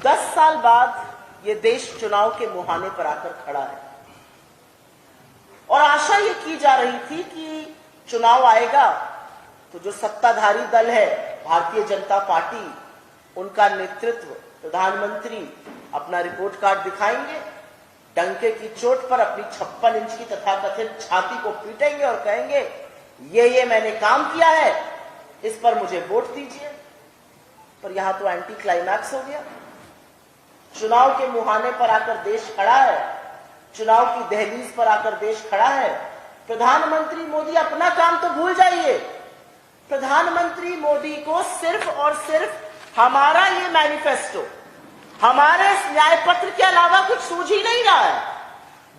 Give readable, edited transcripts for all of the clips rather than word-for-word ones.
10 साल बाद ये देश चुनाव के मुहाने पर आकर खड़ा है और आशा ये की जा रही थी कि चुनाव आएगा तो जो सत्ताधारी दल है भारतीय जनता पार्टी, उनका नेतृत्व प्रधानमंत्री अपना रिपोर्ट कार्ड दिखाएंगे, डंके की चोट पर अपनी 56 इंच की तथाकथित छाती को पीटेंगे और कहेंगे ये मैंने काम किया है, इस पर मुझे वोट दीजिए। पर यहां तो एंटी क्लाइमैक्स हो गया। चुनाव के मुहाने पर आकर देश खड़ा है, चुनाव की दहलीज पर आकर देश खड़ा है। प्रधानमंत्री मोदी अपना काम तो भूल जाइए, प्रधानमंत्री मोदी को सिर्फ और सिर्फ हमारा ये मैनिफेस्टो, हमारे इस न्याय पत्र के अलावा कुछ सूझ ही नहीं रहा है।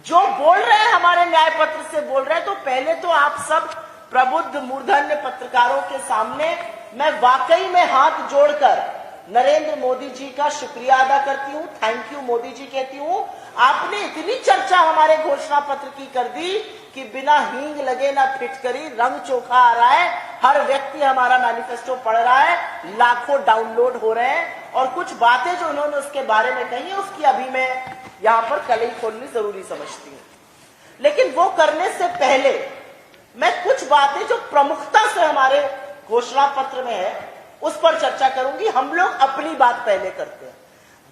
जो बोल रहे हैं हमारे न्याय पत्र से बोल रहे हैं, तो पहले तो आप सब प्रबुद्ध मूर्धन्य पत्रकारों के सामने मैं वाकई में हाथ जोड़कर नरेंद्र मोदी जी का शुक्रिया अदा करती हूं, थैंक यू मोदी जी कहती हूं। आपने इतनी चर्चा हमारे घोषणा पत्र की कर दी कि बिना हींग लगे ना फिटकरी, रंग चोखा आ रहा है, हर व्यक्ति हमारा मैनिफेस्टो पढ़ रहा है, लाखों डाउनलोड हो रहे हैं और कुछ बातें जो उन्होंने उसके बारे में कही है उसकी अभी मैं यहां पर कलई खोलनी जरूरी समझती हूं। लेकिन वो करने से पहले मैं कुछ बातें जो प्रमुखता से हमारे घोषणा पत्र में है उस पर चर्चा करूंगी। हम लोग अपनी बात पहले करते हैं।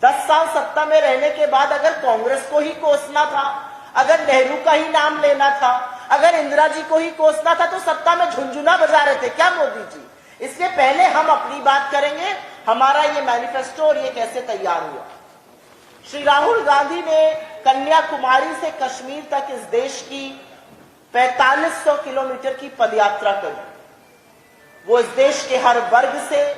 10 साल सत्ता में रहने के बाद अगर कांग्रेस को ही कोसना था, अगर नेहरू का ही नाम लेना था, अगर इंदिरा जी को ही कोसना था, तो सत्ता में झुंझुना बजा रहे थे क्या मोदी जी? इसलिए पहले हम अपनी बात करेंगे, हमारा ये मैनिफेस्टो और ये कैसे तैयार हुआ। श्री राहुल गांधी ने कन्याकुमारी से कश्मीर तक इस देश की 4500 किलोमीटर की पदयात्रा करी। वो इस देश के हर वर्ग से,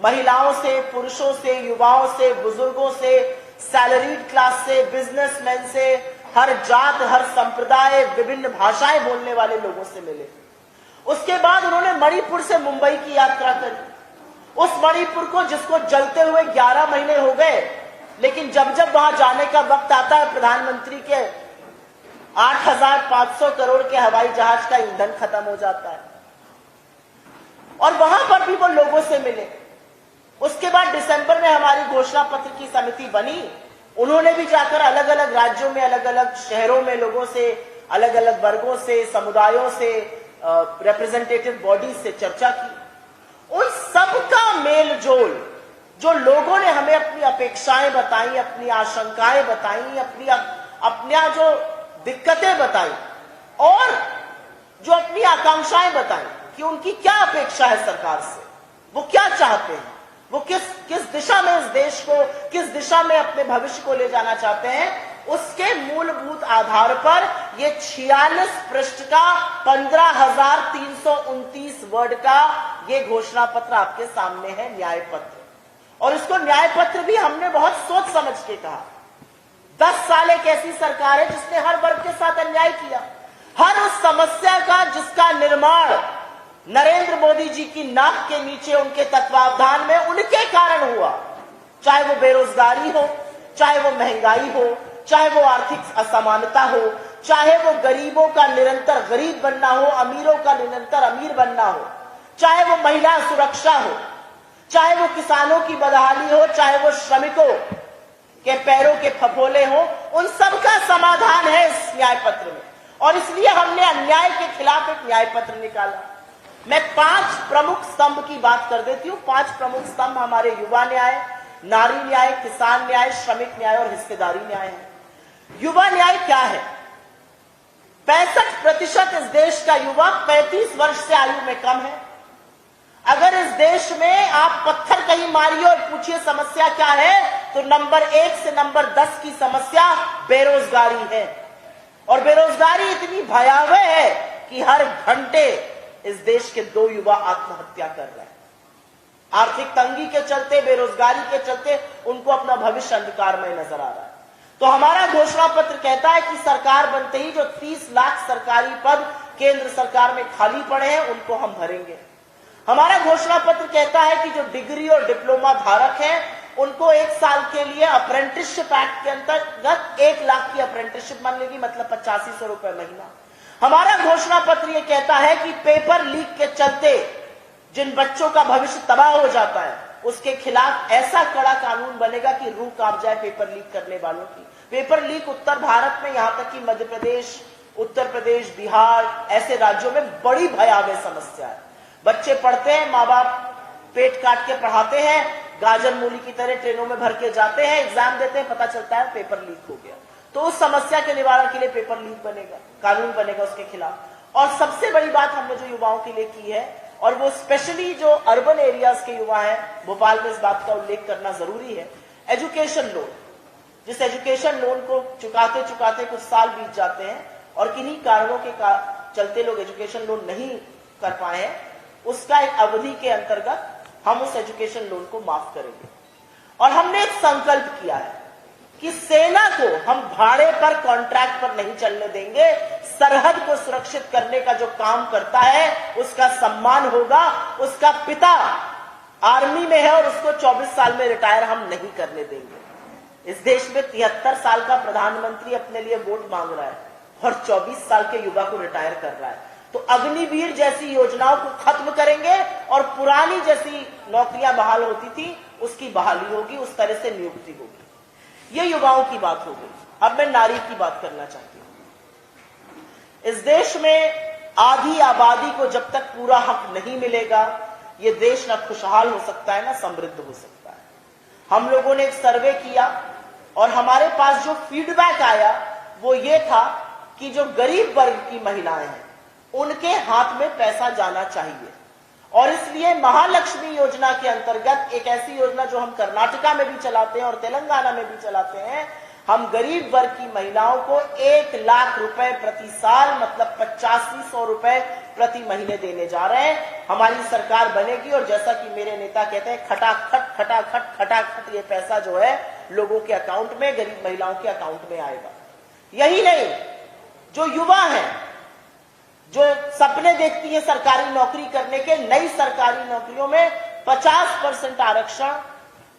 महिलाओं से, पुरुषों से, युवाओं से, बुजुर्गों से, सैलरीड क्लास से, बिजनेसमैन से, हर जात, हर संप्रदाय, विभिन्न भाषाएं बोलने वाले लोगों से मिले। उसके बाद उन्होंने मणिपुर से मुंबई की यात्रा करी। उस मणिपुर को जिसको जलते हुए 11 महीने हो गए, लेकिन जब जब वहां जाने का वक्त आता है, प्रधानमंत्री के 8,500 करोड़ के हवाई जहाज का ईंधन खत्म हो जाता है और वहां पर भी वो लोगों से मिले। उसके बाद दिसंबर में हमारी घोषणा पत्र की समिति बनी। उन्होंने भी जाकर अलग अलग राज्यों में, अलग अलग शहरों में लोगों से, अलग अलग वर्गों से, समुदायों से, रिप्रेजेंटेटिव बॉडी से चर्चा की। उन सबका मेल जोल, जो लोगों ने हमें अपनी अपेक्षाएं बताई, अपनी आशंकाएं बताई, अपनी जो दिक्कतें बताई और जो अपनी आकांक्षाएं बताई कि उनकी क्या अपेक्षा है सरकार से, वो क्या चाहते हैं, वो किस दिशा में इस देश को, किस दिशा में अपने भविष्य को ले जाना चाहते हैं, उसके मूलभूत आधार पर ये 46 पृष्ठ का 15,329 वर्ड का ये घोषणा पत्र आपके सामने है, न्याय पत्र। और इसको न्याय पत्र भी हमने बहुत सोच समझ के कहा। 10 साल एक ऐसी सरकार है जिसने हर वर्ग के साथ अन्याय किया। हर उस समस्या का जिसका निर्माण नरेंद्र मोदी जी की नाक के नीचे उनके तत्वावधान में उनके कारण हुआ, चाहे वो बेरोजगारी हो, चाहे वो महंगाई हो, चाहे वो आर्थिक असमानता हो, चाहे वो गरीबों का निरंतर गरीब बनना हो, अमीरों का निरंतर अमीर बनना हो, चाहे वो महिला सुरक्षा हो, चाहे वो किसानों की बदहाली हो, चाहे वो श्रमिकों के पैरों के फफोले हो, उन सब का समाधान है इस न्याय पत्र में। और इसलिए हमने अन्याय के खिलाफ एक न्याय पत्र निकाला। मैं 5 प्रमुख स्तंभ की बात कर देती हूं। 5 प्रमुख स्तंभ हमारे युवा न्याय, नारी न्याय, किसान न्याय, श्रमिक न्याय और हिस्सेदारी न्याय है। युवा न्याय क्या है? 65% इस देश का युवा 35 वर्ष से आयु में कम है। अगर इस देश में आप पत्थर कहीं मारिए और पूछिए समस्या क्या है, तो नंबर 1 से नंबर 10 की समस्या बेरोजगारी है। और बेरोजगारी इतनी भयावह है कि हर घंटे इस देश के 2 युवा आत्महत्या कर रहे हैं। आर्थिक तंगी के चलते, बेरोजगारी के चलते उनको अपना भविष्य अंधकारमय नजर आ रहा है। तो हमारा घोषणा पत्र कहता है कि सरकार बनते ही जो 30 लाख सरकारी पद केंद्र सरकार में खाली पड़े हैं उनको हम भरेंगे। हमारा घोषणा पत्र कहता है कि जो डिग्री और डिप्लोमा धारक हैं उनको 1 साल के लिए अप्रेंटिसशिप एक्ट के अंतर्गत 1 लाख की अप्रेंटिसशिप मिलेगी, मतलब 8500 रुपए महीना। हमारा घोषणा पत्र यह कहता है कि पेपर लीक के चलते जिन बच्चों का भविष्य तबाह हो जाता है उसके खिलाफ ऐसा कड़ा कानून बनेगा कि रूह कांप जाए पेपर लीक करने वालों की। पेपर लीक उत्तर भारत में, यहां तक कि मध्य प्रदेश, उत्तर प्रदेश, बिहार ऐसे राज्यों में बड़ी भयावह समस्या है। बच्चे पढ़ते हैं, माँ बाप पेट काट के पढ़ाते हैं, गाजर मूली की तरह ट्रेनों में भर के जाते हैं, एग्जाम देते हैं, पता चलता है पेपर लीक हो गया। तो उस समस्या के निवारण के लिए पेपर लीक बनेगा, कानून बनेगा उसके खिलाफ। और सबसे बड़ी बात हमने जो युवाओं के लिए की है, और वो स्पेशली जो अर्बन एरियाज के युवा हैं, भोपाल में इस बात का उल्लेख करना जरूरी है, एजुकेशन लोन। जिस एजुकेशन लोन को चुकाते चुकाते कुछ साल बीत जाते हैं और किन्हीं कारणों के चलते लोग एजुकेशन लोन नहीं कर पाए हैं, उसका एक अवधि के अंतर्गत हम उस एजुकेशन लोन को माफ करेंगे। और हमने एक संकल्प किया है कि सेना को हम भाड़े पर, कॉन्ट्रैक्ट पर नहीं चलने देंगे। सरहद को सुरक्षित करने का जो काम करता है उसका सम्मान होगा। उसका पिता आर्मी में है और उसको 24 साल में रिटायर हम नहीं करने देंगे। इस देश में 73 साल का प्रधानमंत्री अपने लिए वोट मांग रहा है और 24 साल के युवा को रिटायर कर रहा है। तो अग्निवीर जैसी योजनाओं को खत्म करेंगे और पुरानी जैसी नौकरियां बहाल होती थी उसकी बहाली होगी, उस तरह से नियुक्ति होगी। ये युवाओं की बात हो गई। अब मैं नारी की बात करना चाहती हूं। इस देश में आधी आबादी को जब तक पूरा हक नहीं मिलेगा, ये देश ना खुशहाल हो सकता है ना समृद्ध हो सकता है। हम लोगों ने एक सर्वे किया और हमारे पास जो फीडबैक आया वो ये था कि जो गरीब वर्ग की महिलाएं हैं उनके हाथ में पैसा जाना चाहिए। और इसलिए महालक्ष्मी योजना के अंतर्गत, एक ऐसी योजना जो हम कर्नाटका में भी चलाते हैं और तेलंगाना में भी चलाते हैं, हम गरीब वर्ग की महिलाओं को 1 लाख रुपए प्रति साल, मतलब 8500 रुपए प्रति महीने देने जा रहे हैं। हमारी सरकार बनेगी और जैसा कि मेरे नेता कहते हैं, खटाखट खटाखट खटाखट ये पैसा जो है लोगों के अकाउंट में, गरीब महिलाओं के अकाउंट में आएगा। यही नहीं, जो युवा हैं, जो सपने देखती है सरकारी नौकरी करने के, नई सरकारी नौकरियों में 50% आरक्षण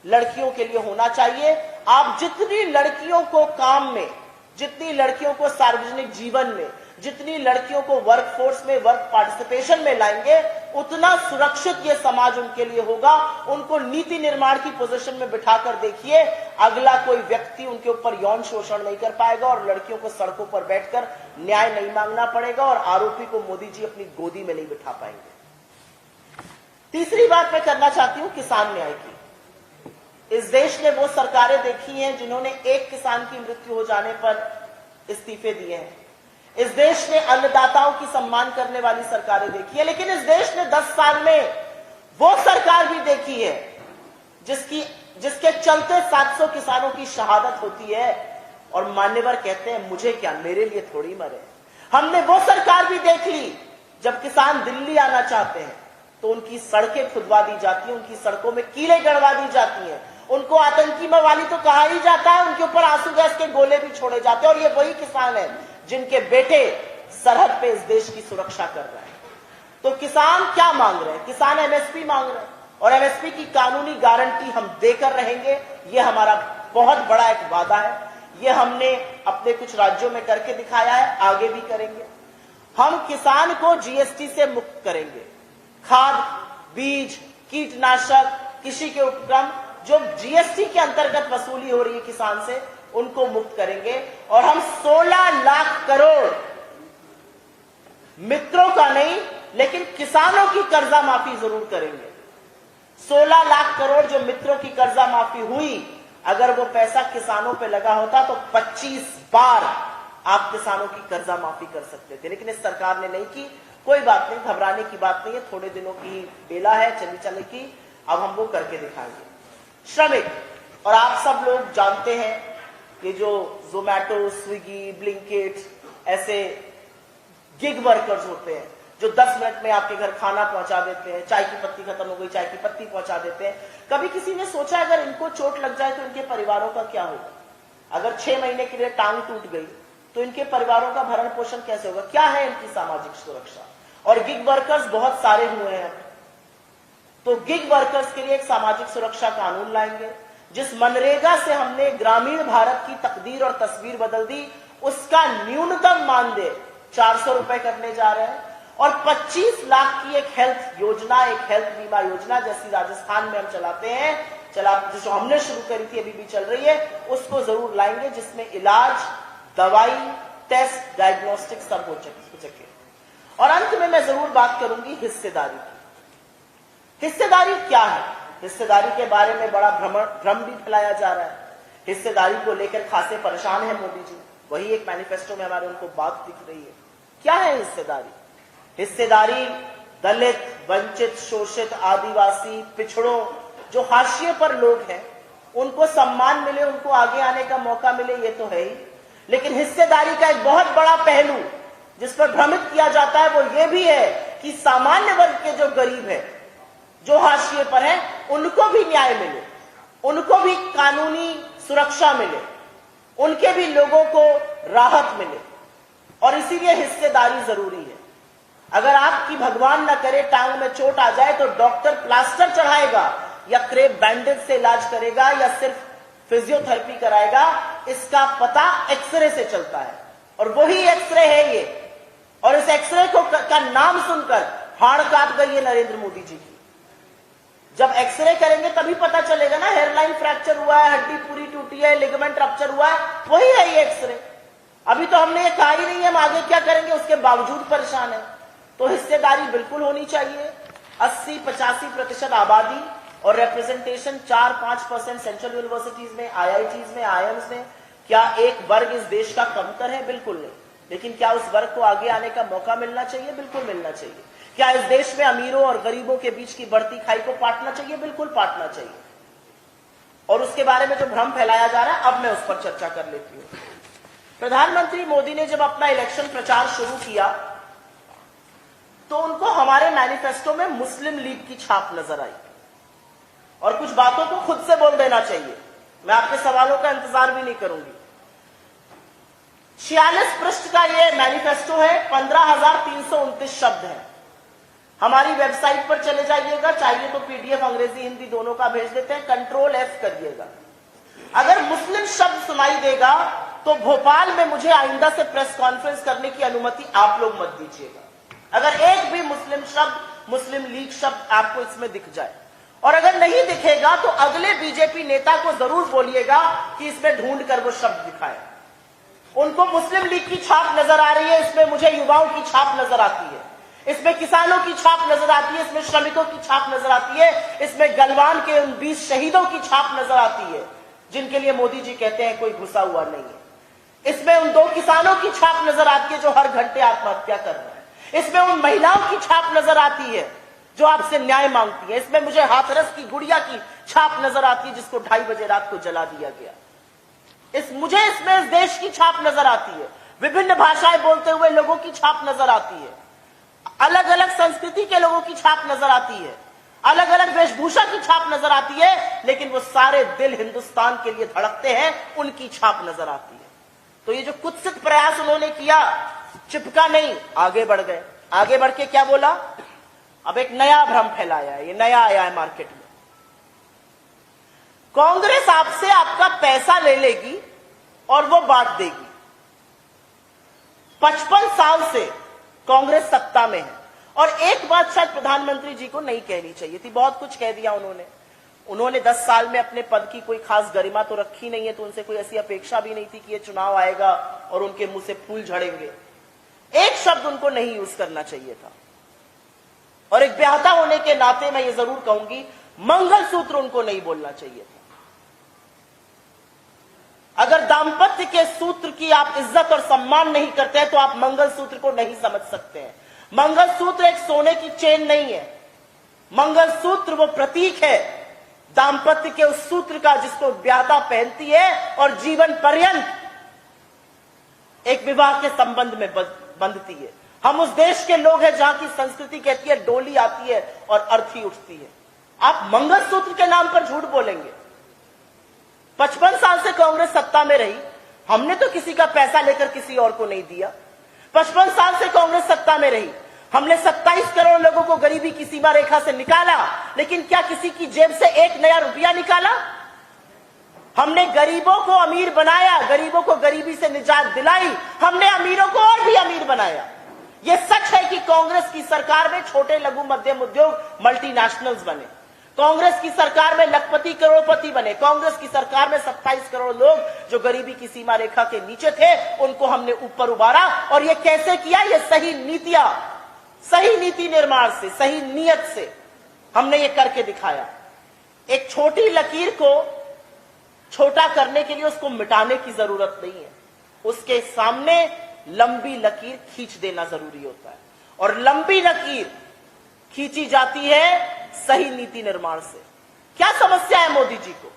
लड़कियों के लिए होना चाहिए। आप जितनी लड़कियों को काम में, जितनी लड़कियों को सार्वजनिक जीवन में, जितनी लड़कियों को वर्कफोर्स में, वर्क पार्टिसिपेशन में लाएंगे, उतना सुरक्षित ये समाज उनके लिए होगा। उनको नीति निर्माण की पोजीशन में बिठाकर देखिए, अगला कोई व्यक्ति उनके ऊपर यौन शोषण नहीं कर पाएगा और लड़कियों को सड़कों पर बैठकर न्याय नहीं मांगना पड़ेगा और आरोपी को मोदी जी अपनी गोदी में नहीं बिठा पाएंगे। तीसरी बात मैं करना चाहती हूं किसान न्याय की। इस देश ने वो सरकारें देखी हैं जिन्होंने एक किसान की मृत्यु हो जाने पर इस्तीफे दिए हैं। इस देश ने अन्नदाताओं की सम्मान करने वाली सरकारें देखी है, लेकिन इस देश ने 10 साल में वो सरकार भी देखी है जिसके चलते 700 किसानों की शहादत होती है और मान्यवर कहते हैं मुझे क्या, मेरे लिए थोड़ी मरे। हमने वो सरकार भी देख ली जब किसान दिल्ली आना चाहते हैं तो उनकी सड़कें खुदवा दी जाती हैं, उनकी सड़कों में कीले गड़वा दी जाती हैं, उनको आतंकी मवाली तो कहा ही जाता है, उनके ऊपर आंसू गैस के गोले भी छोड़े जाते हैं। और ये वही किसान है जिनके बेटे सरहद पे इस देश की सुरक्षा कर रहे हैं। तो किसान क्या मांग रहे हैं? किसान एमएसपी मांग रहे हैं और एमएसपी की कानूनी गारंटी हम देकर रहेंगे। ये हमारा बहुत बड़ा एक वादा है। ये हमने अपने कुछ राज्यों में करके दिखाया है, आगे भी करेंगे। हम किसान को जीएसटी से मुक्त करेंगे। खाद, बीज, कीटनाशक, कृषि के उपक्रम जो जीएसटी के अंतर्गत वसूली हो रही है किसान से, उनको मुक्त करेंगे। और हम 16 लाख करोड़ मित्रों का नहीं लेकिन किसानों की कर्जा माफी जरूर करेंगे। 16 लाख करोड़ जो मित्रों की कर्जा माफी हुई, अगर वो पैसा किसानों पे लगा होता तो 25 बार आप किसानों की कर्जा माफी कर सकते थे, लेकिन इस सरकार ने नहीं की। कोई बात नहीं, घबराने की बात नहीं है, थोड़े दिनों की बेला है, चली चले की, अब हम वो करके दिखाएंगे। श्रमिक, और आप सब लोग जानते हैं कि जो जोमैटो, स्विगी, ब्लिंकिट ऐसे गिग वर्कर्स होते हैं जो 10 मिनट में आपके घर खाना पहुंचा देते हैं, चाय की पत्ती खत्म हो गई, चाय की पत्ती पहुंचा देते हैं। कभी किसी ने सोचा अगर इनको चोट लग जाए तो इनके परिवारों का क्या होगा? अगर 6 महीने के लिए टांग टूट गई तो इनके परिवारों का भरण पोषण कैसे होगा? क्या है इनकी सामाजिक सुरक्षा? और गिग वर्कर्स बहुत सारे हुए हैं, तो गिग वर्कर्स के लिए एक सामाजिक सुरक्षा कानून लाएंगे। जिस मनरेगा से हमने ग्रामीण भारत की तकदीर और तस्वीर बदल दी, उसका न्यूनतम मानदेय 400 रुपए करने जा रहे हैं। और 25 लाख की एक हेल्थ योजना, एक हेल्थ बीमा योजना जैसी राजस्थान में हम चलाते हैं, जो हमने शुरू करी थी, अभी भी चल रही है, उसको जरूर लाएंगे, जिसमें इलाज, दवाई, टेस्ट, डायग्नोस्टिक सब हो सके। और अंत में मैं जरूर बात करूंगी हिस्सेदारी की। हिस्सेदारी क्या है? हिस्सेदारी के बारे में बड़ा भ्रम भी फैलाया जा रहा है। हिस्सेदारी को लेकर खासे परेशान है मोदी जी, वही एक मैनिफेस्टो में हमारे उनको बात दिख रही है। क्या है हिस्सेदारी? हिस्सेदारी दलित, वंचित, शोषित, आदिवासी, पिछड़ों, जो हाशिए पर लोग हैं, उनको सम्मान मिले, उनको आगे आने का मौका मिले, ये तो है ही। लेकिन हिस्सेदारी का एक बहुत बड़ा पहलू जिस पर भ्रमित किया जाता है वो ये भी है कि सामान्य वर्ग के जो गरीब है, जो हाशिए पर है, उनको भी न्याय मिले, उनको भी कानूनी सुरक्षा मिले, उनके भी लोगों को राहत मिले। और इसीलिए हिस्सेदारी जरूरी है। अगर आपकी भगवान न करे टांग में चोट आ जाए तो डॉक्टर प्लास्टर चढ़ाएगा या क्रेप बैंडेज से इलाज करेगा या सिर्फ फिजियोथेरेपी कराएगा, इसका पता एक्सरे से चलता है। और वही एक्सरे है ये। और इस एक्सरे का नाम सुनकर हाड़ कांप गई है नरेंद्र मोदी जी की। जब एक्सरे करेंगे तभी पता चलेगा ना, हेयरलाइन फ्रैक्चर हुआ है, हड्डी पूरी टूटी है, लिगामेंट रप्चर हुआ है, वही है ये एक्सरे। अभी तो हमने ये कहा ही नहीं है हम आगे क्या करेंगे, उसके बावजूद परेशान है। तो हिस्सेदारी बिल्कुल होनी चाहिए। 80-85% आबादी और रिप्रेजेंटेशन 4-5% सेंट्रल यूनिवर्सिटीज में, IITs में, IIMs में। क्या एक वर्ग इस देश का कमतर है? बिल्कुल नहीं। लेकिन क्या उस वर्ग को आगे आने का मौका मिलना चाहिए? बिल्कुल मिलना चाहिए। क्या इस देश में अमीरों और गरीबों के बीच की बढ़ती खाई को पाटना चाहिए? बिल्कुल पाटना चाहिए। और उसके बारे में जो भ्रम फैलाया जा रहा है, अब मैं उस पर चर्चा कर लेती हूं। प्रधानमंत्री मोदी ने जब अपना इलेक्शन प्रचार शुरू किया तो उनको हमारे मैनिफेस्टो में मुस्लिम लीग की छाप नजर आई। और कुछ बातों को खुद से बोल देना चाहिए, मैं आपके सवालों का इंतजार भी नहीं करूंगी। 46 पृष्ठ का ये मैनिफेस्टो है, 15,329 शब्द हैं। हमारी वेबसाइट पर चले जाइएगा, चाहिए तो PDF अंग्रेजी हिंदी दोनों का भेज देते हैं, Ctrl F करिएगा। अगर मुस्लिम शब्द सुनाई देगा तो भोपाल में मुझे आइंदा से प्रेस कॉन्फ्रेंस करने की अनुमति आप लोग मत दीजिएगा। अगर एक भी मुस्लिम शब्द, मुस्लिम लीग शब्द आपको इसमें दिख जाए, और अगर नहीं दिखेगा तो अगले बीजेपी नेता को जरूर बोलिएगा कि इसमें ढूंढ कर वो शब्द दिखाए। उनको मुस्लिम लीग की छाप नजर आ रही है, इसमें मुझे युवाओं की छाप नजर आती है, इसमें किसानों की छाप नजर आती है, इसमें श्रमिकों की छाप नजर आती है, इसमें गलवान के उन 20 शहीदों की छाप नजर आती है जिनके लिए मोदी जी कहते हैं कोई घुसा हुआ नहीं है। इसमें उन 2 किसानों की छाप नजर आती है जो हर घंटे आत्महत्या कर रहे हैं। इसमें उन महिलाओं की छाप नजर आती है जो आपसे न्याय मांगती है। इसमें मुझे हाथरस की गुड़िया की छाप नजर आती है जिसको 2:30 बजे रात को जला दिया गया। मुझे इसमें इस देश की छाप नजर आती है, विभिन्न भाषाएं बोलते हुए लोगों की छाप नजर आती है, अलग अलग संस्कृति के लोगों की छाप नजर आती है, अलग अलग वेशभूषा की छाप नजर आती है, लेकिन वो सारे दिल हिंदुस्तान के लिए धड़कते हैं, उनकी छाप नजर आती है। तो ये जो कुत्सित प्रयास उन्होंने किया, चिपका नहीं, आगे बढ़ गए। आगे बढ़ के क्या बोला? अब एक नया भ्रम फैलाया है, ये नया आया है मार्केट में। कांग्रेस आपसे आपका पैसा ले लेगी और वो बांट देगी। 55 साल से कांग्रेस सत्ता में है, और एक बात शायद प्रधानमंत्री जी को नहीं कहनी चाहिए थी, बहुत कुछ कह दिया उन्होंने 10 साल में अपने पद की कोई खास गरिमा तो रखी नहीं है, तो उनसे कोई ऐसी अपेक्षा भी नहीं थी कि ये चुनाव आएगा और उनके मुंह से फूल झड़ेंगे। एक शब्द उनको नहीं यूज करना चाहिए था। और एक ब्याहता होने के नाते मैं ये जरूर कहूंगी, मंगलसूत्र उनको नहीं बोलना चाहिए था। अगर दाम्पत्य के सूत्र की आप इज्जत और सम्मान नहीं करते हैं तो आप मंगलसूत्र को नहीं समझ सकते हैं। मंगलसूत्र एक सोने की चेन नहीं है, मंगलसूत्र वो प्रतीक है दाम्पत्य के उस सूत्र का जिसको ब्याहता पहनती है और जीवन पर्यंत एक विवाह के संबंध में बंधती है। हम उस देश के लोग हैं जहां की संस्कृति कहती है डोली आती है और अर्थी उठती है। आप मंगलसूत्र के नाम पर झूठ बोलेंगे। 55 साल से कांग्रेस सत्ता में रही, हमने तो किसी का पैसा लेकर किसी और को नहीं दिया। 55 साल से कांग्रेस सत्ता में रही, हमने 27 करोड़ लोगों को गरीबी की सीमा रेखा से निकाला, लेकिन क्या किसी की जेब से एक नया रुपया निकाला? हमने गरीबों को अमीर बनाया, गरीबों को गरीबी से निजात दिलाई, हमने अमीरों को और भी अमीर बनाया। यह सच है कि कांग्रेस की सरकार में छोटे लघु मध्यम उद्योग मल्टीनेशनल्स बने, कांग्रेस की सरकार में लखपति करोड़पति बने, कांग्रेस की सरकार में 27 करोड़ लोग जो गरीबी की सीमा रेखा के नीचे थे उनको हमने ऊपर उबारा। और ये कैसे किया? ये सही नीतियां, सही नीति निर्माण से, सही नियत से हमने ये करके दिखाया। एक छोटी लकीर को छोटा करने के लिए उसको मिटाने की जरूरत नहीं है, उसके सामने लंबी लकीर खींच देना जरूरी होता है। और लंबी लकीर खींची जाती है सही नीति निर्माण से। क्या समस्या है मोदी जी को?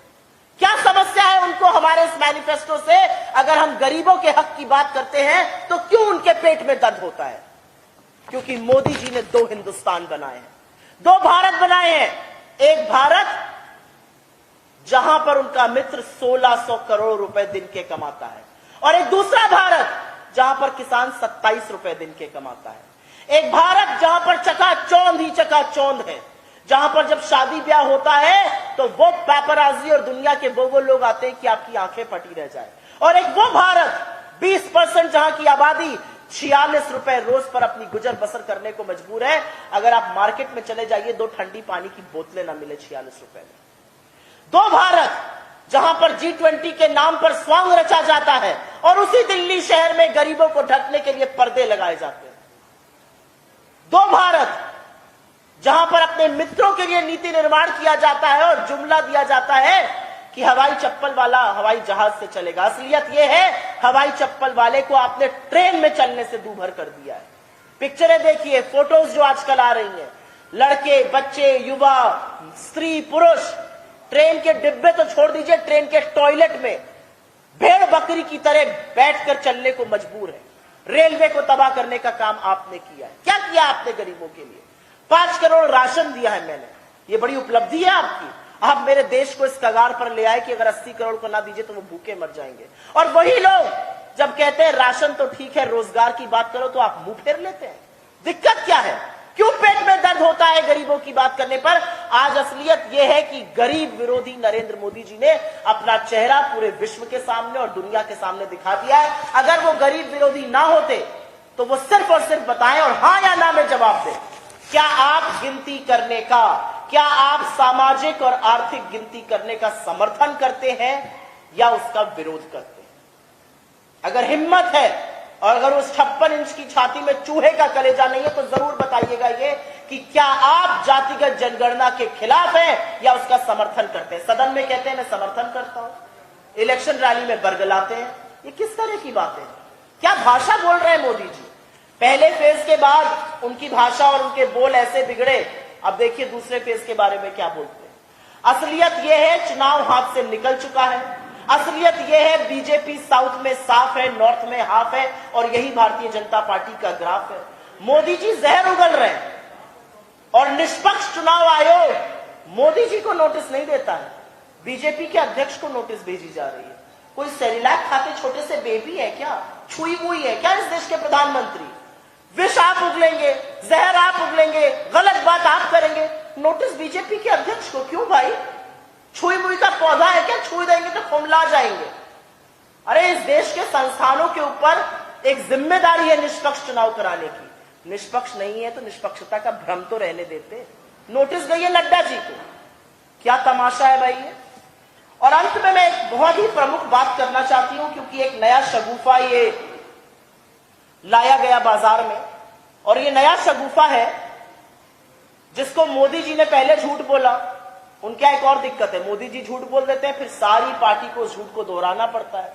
क्या समस्या है उनको हमारे इस मैनिफेस्टो से? अगर हम गरीबों के हक की बात करते हैं तो क्यों उनके पेट में दर्द होता है? क्योंकि मोदी जी ने 2 हिंदुस्तान बनाए हैं, 2 भारत बनाए हैं। एक भारत जहां पर उनका मित्र 1600 करोड़ रुपए दिन के कमाता है, और एक दूसरा भारत जहां पर किसान 27 रुपए दिन के कमाता है। एक भारत जहां पर चकाचौंध ही चकाचौंध है, जहां पर जब शादी ब्याह होता है तो वो पेपराजी और दुनिया के वो लोग आते हैं कि आपकी आंखें फटी रह जाए। और एक वो भारत 20% जहां की आबादी 46 रुपए रोज पर अपनी गुजर बसर करने को मजबूर है। अगर आप मार्केट में चले जाइए 2 ठंडी पानी की बोतलें ना मिले 46 रुपए में। 2 भारत जहां पर G20 के नाम पर स्वांग रचा जाता है और उसी दिल्ली शहर में गरीबों को ढकने के लिए पर्दे लगाए जाते हैं। 2 भारत जहां पर अपने मित्रों के लिए नीति निर्माण किया जाता है और जुमला दिया जाता है कि हवाई चप्पल वाला हवाई जहाज से चलेगा। असलियत यह है हवाई चप्पल वाले को आपने ट्रेन में चलने से दूभर कर दिया है। पिक्चरें देखिए, फोटोज जो आजकल आ रही हैं, लड़के बच्चे युवा स्त्री पुरुष ट्रेन के डिब्बे तो छोड़ दीजिए, ट्रेन के टॉयलेट में भेड़ बकरी की तरह बैठकर चलने को मजबूर है। रेलवे को तबाह करने का काम आपने किया है। क्या किया आपने गरीबों के लिए? 5 करोड़ राशन दिया है मैंने, ये बड़ी उपलब्धि है आपकी। आप मेरे देश को इस कगार पर ले आए कि अगर 80 करोड़ को ना दीजिए तो वो भूखे मर जाएंगे। और वही लोग जब कहते हैं राशन तो ठीक है, रोजगार की बात करो तो आप मुंह फेर लेते हैं। दिक्कत क्या है? क्यों पेट में दर्द होता है गरीबों की बात करने पर? आज असलियत यह है कि गरीब विरोधी नरेंद्र मोदी जी ने अपना चेहरा पूरे विश्व के सामने और दुनिया के सामने दिखा दिया है। अगर वो गरीब विरोधी ना होते तो वो सिर्फ और सिर्फ बताएं और हां या ना में जवाब दें। क्या आप गिनती करने का, क्या आप सामाजिक और आर्थिक गिनती करने का समर्थन करते हैं या उसका विरोध करते हैं? अगर हिम्मत है और अगर उस 56 इंच की छाती में चूहे का कलेजा नहीं है तो जरूर बताइएगा ये कि क्या आप जातिगत जनगणना के खिलाफ हैं या उसका समर्थन करते हैं? सदन में कहते हैं मैं समर्थन करता हूं, इलेक्शन रैली में बरगलाते हैं। ये किस तरह की बातें हैं? क्या भाषा बोल रहे हैं मोदी जी? पहले फेज के बाद उनकी भाषा और उनके बोल ऐसे बिगड़े, अब देखिए दूसरे फेज के बारे में क्या बोलते हैं। असलियत यह है चुनाव हाथ से निकल चुका है। असलियत यह है बीजेपी साउथ में साफ है, नॉर्थ में हाफ है, और यही भारतीय जनता पार्टी का ग्राफ है। मोदी जी जहर उगल रहे हैं और निष्पक्ष चुनाव आयोग मोदी जी को नोटिस नहीं देता है, बीजेपी के अध्यक्ष को नोटिस भेजी जा रही है। कोई सेरिलैक खाते छोटे से बेबी है क्या? छुई हुई है क्या इस देश के प्रधानमंत्री? विष आप उगलेंगे, जहर आप उगलेंगे, गलत बात आप करेंगे, नोटिस बीजेपी के अध्यक्ष को क्यों भाई? छुई मुई का पौधा है क्या? छुई देंगे तो खुमला जाएंगे। अरे इस देश के संस्थानों के ऊपर एक जिम्मेदारी है निष्पक्ष चुनाव कराने की। निष्पक्ष नहीं है तो निष्पक्षता का भ्रम तो रहने देते। नोटिस गई है नड्डा जी को, क्या तमाशा है भाई ये। और अंत में मैं एक बहुत ही प्रमुख बात करना चाहती हूं, क्योंकि एक नया शगुफा ये लाया गया बाजार में, और ये नया शगुफा है जिसको मोदी जी ने पहले झूठ बोला। उनका एक और दिक्कत है, मोदी जी झूठ बोल देते हैं फिर सारी पार्टी को उस झूठ को दोहराना पड़ता है।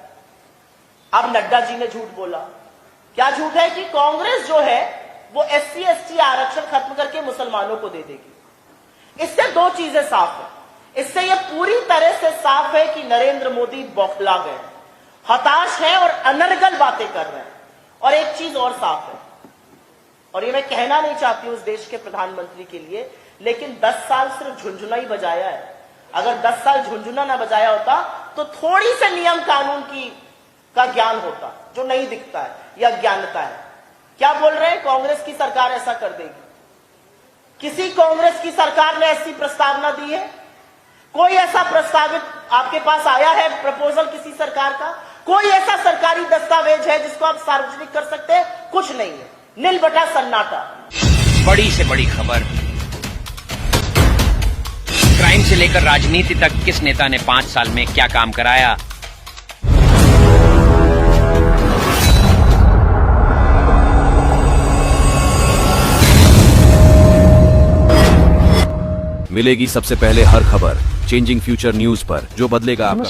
अब नड्डा जी ने झूठ बोला। क्या झूठ है? कि कांग्रेस जो है वो SC ST आरक्षण खत्म करके मुसलमानों को दे देगी। इससे 2 चीजें साफ है। इससे यह पूरी तरह से साफ है कि नरेंद्र मोदी बौखला गए, हताश हैं और अनर्गल बातें कर रहे हैं। और एक चीज और साफ है, और ये मैं कहना नहीं चाहती हूं इस देश के प्रधानमंत्री के लिए, लेकिन 10 साल सिर्फ झुंझुना ही बजाया है। अगर 10 साल झुंझुना ना बजाया होता तो थोड़ी से नियम कानून का ज्ञान होता, जो नहीं दिखता है या ज्ञानता है। क्या बोल रहे हैं? कांग्रेस की सरकार ऐसा कर देगी। किसी कांग्रेस की सरकार ने ऐसी प्रस्तावना दी है? कोई ऐसा प्रस्तावित आपके पास आया है प्रपोजल किसी सरकार का? कोई ऐसा सरकारी दस्तावेज है जिसको आप सार्वजनिक कर सकते हैं? कुछ नहीं है। नील बटा सन्नाटा। बड़ी से बड़ी खबर, क्राइम से लेकर राजनीति तक किस नेता ने 5 साल में क्या काम कराया। मिलेगी सबसे पहले हर खबर चेंजिंग फ्यूचर न्यूज पर, जो बदलेगा आपका